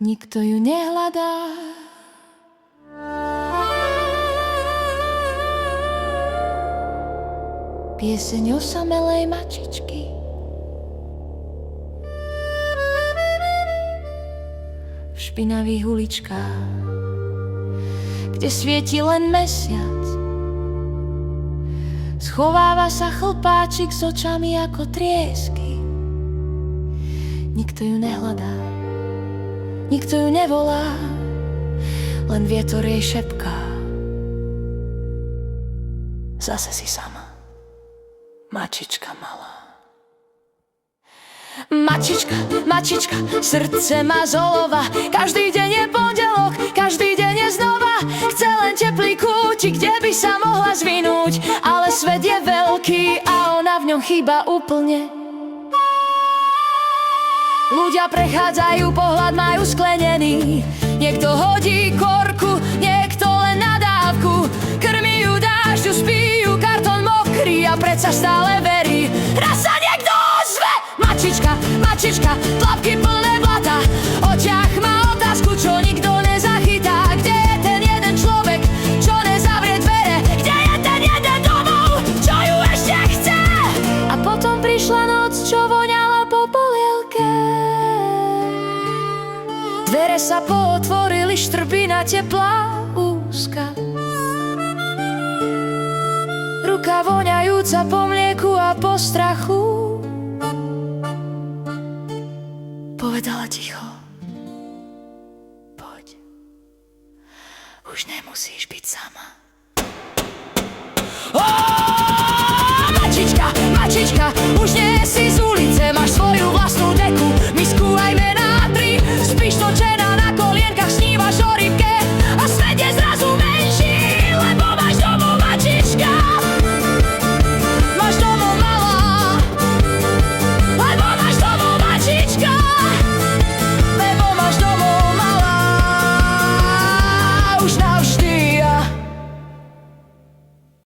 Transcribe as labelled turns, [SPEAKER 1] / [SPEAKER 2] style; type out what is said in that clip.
[SPEAKER 1] nikto ju nehľadá. Pieseň osamelej mačičky. V špinavých uličkách, kde svieti len mesiac, schováva sa chlpáčik s očami ako triesky. Nikto ju nehľadá, nikto ju nevolá, len vietor jej šepká: zase si sama, mačička malá. Mačička, mačička, srdce má z olova. Každý deň je pondelok, každý deň je znova. Chce len teplý kútik, kde by sa mohla zvinúť, ale svet je veľký a ona v ňom chýba úplne. Ľudia prechádzajú, pohľad majú sklenený. Niekto hodí korku, niekto len nadávku. Krmi ju dážďu, spí ju kartón mokrý a predsa stále verí. Raz sa niekto ozve! Mačička, mačička, tlapky plné blata. Oťah má otázku, čo nikto nezachytá. Kde je ten jeden človek, čo nezavrie dvere? Kde je ten jeden domov, čo ju ešte chce? A potom prišla noc, čo voňala po polievke. Dvere sa pootvorili, štrbina teplá, úzka. Ruka voňajúca po mlieku a po strachu povedala ticho: poď, už nemusíš byť sama. Mačička, mačička, už nie si z ulice, máš svoju vlastnú deku, misku aj